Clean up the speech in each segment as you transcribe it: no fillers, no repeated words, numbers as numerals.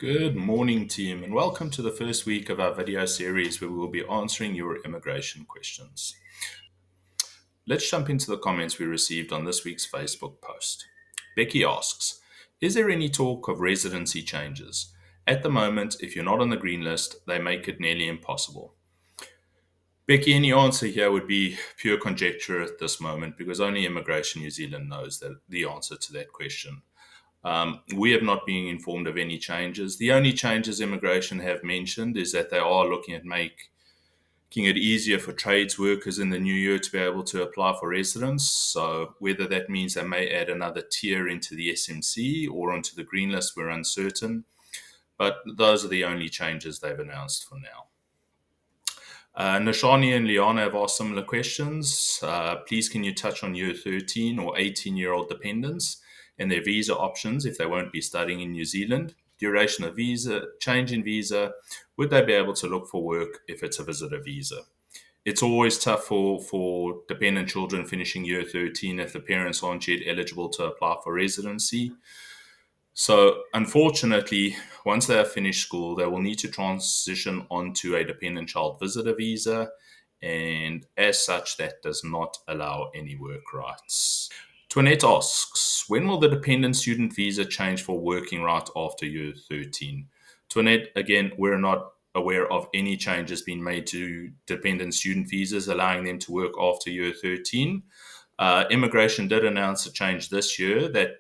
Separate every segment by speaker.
Speaker 1: Good morning, team, and welcome to the first week of our video series where we will be answering your immigration questions. Let's jump into the comments we received on this week's Facebook post. Becky asks, is there any talk of residency changes? At the moment, if you're not on the green list, they make it nearly impossible. Becky, any answer here would be pure conjecture at this moment because only Immigration New Zealand knows the answer to that question. We have not been informed of any changes. The only changes immigration have mentioned is that they are looking at making it easier for trades workers in the new year to be able to apply for residence. So whether that means they may add another tier into the SMC or onto the green list, we're uncertain. But those are the only changes they've announced for now. Nashani and Liana have asked similar questions. Please, can you touch on year 13 or 18-year-old dependents and their visa options if they won't be studying in New Zealand? Duration of visa, change in visa, would they be able to look for work if it's a visitor visa? It's always tough for dependent children finishing year 13 if the parents aren't yet eligible to apply for residency. So, unfortunately, once they have finished school, they will need to transition onto a dependent child visitor visa, and as such, that does not allow any work rights. Toinette asks, when will the dependent student visa change for working right after year 13? Toinette, again, we're not aware of any changes being made to dependent student visas allowing them to work after year 13. Immigration did announce a change this year that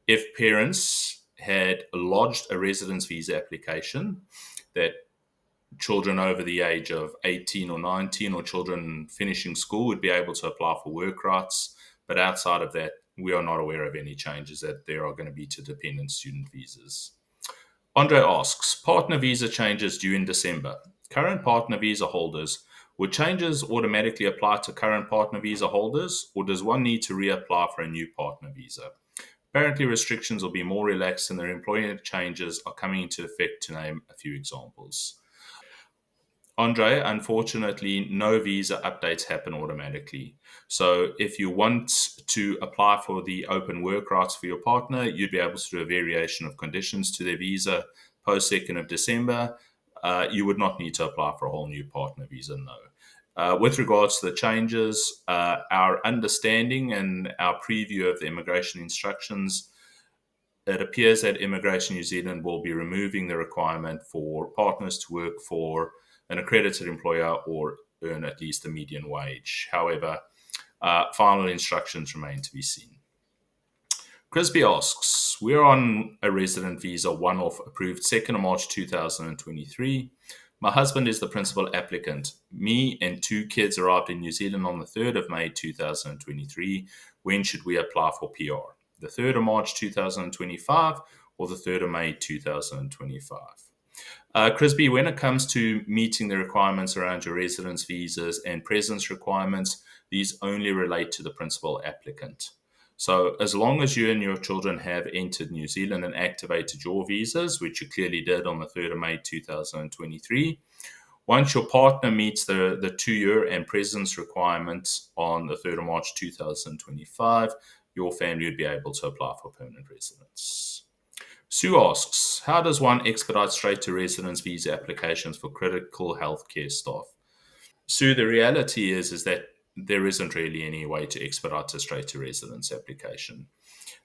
Speaker 1: if parents had lodged a residence visa application, that children over the age of 18 or 19 or children finishing school would be able to apply for work rights. But outside of that, we are not aware of any changes that there are going to be to dependent student visas. Andre asks, partner visa changes due in December. Current partner visa holders, would changes automatically apply to current partner visa holders, or does one need to reapply for a new partner visa? Apparently, restrictions will be more relaxed and their employment changes are coming into effect, to name a few examples. Andre, unfortunately, no visa updates happen automatically. So if you want to apply for the open work rights for your partner, you'd be able to do a variation of conditions to their visa post 2nd of December. You would not need to apply for a whole new partner visa, no. With regards to the changes, our understanding and our preview of the immigration instructions, it appears that Immigration New Zealand will be removing the requirement for partners to work for an accredited employer or earn at least a median wage. However, final instructions remain to be seen. Crisby asks, we're on a resident visa one-off approved 2nd of March 2023. My husband is the principal applicant. Me and 2 kids arrived in New Zealand on the 3rd of May 2023. When should we apply for PR? The 3rd of March 2025 or the 3rd of May 2025? Crisby, when it comes to meeting the requirements around your residence visas and presence requirements, these only relate to the principal applicant. So as long as you and your children have entered New Zealand and activated your visas, which you clearly did on the 3rd of May 2023, once your partner meets the 2-year and presence requirements on the 3rd of March 2025, your family would be able to apply for permanent residence. Sue asks, how does one expedite straight to residence visa applications for critical healthcare staff? Sue, the reality is that there isn't really any way to expedite a straight to residence application.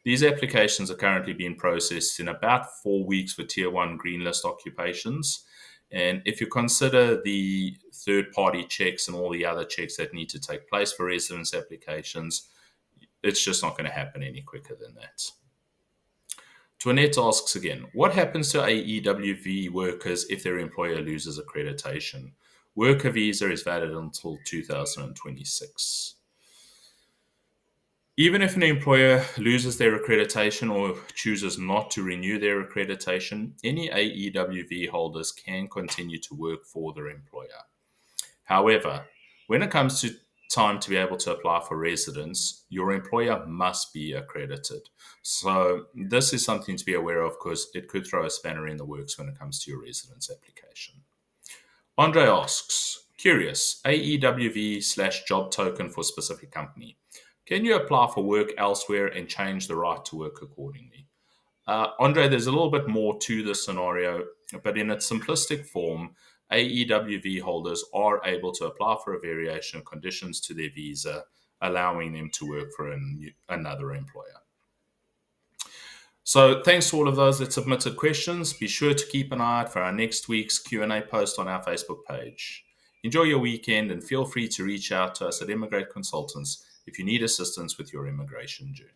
Speaker 1: These applications are currently being processed in about 4 weeks for Tier 1 green list occupations. And if you consider the third-party checks and all the other checks that need to take place for residence applications, it's just not going to happen any quicker than that. Toinette asks again, what happens to AEWV workers if their employer loses accreditation? Worker visa is valid until 2026. Even if an employer loses their accreditation or chooses not to renew their accreditation, any AEWV holders can continue to work for their employer. However, when it comes to time to be able to apply for residence, your employer must be accredited. So this is something to be aware of because it could throw a spanner in the works when it comes to your residence application. Andre asks, curious, AEWV/job token for specific company. Can you apply for work elsewhere and change the right to work accordingly? Andre, there's a little bit more to this scenario, but in its simplistic form, AEWV holders are able to apply for a variation of conditions to their visa, allowing them to work for another employer. So thanks to all of those that submitted questions. Be sure to keep an eye out for our next week's Q&A post on our Facebook page. Enjoy your weekend and feel free to reach out to us at Immigrate Consultants if you need assistance with your immigration journey.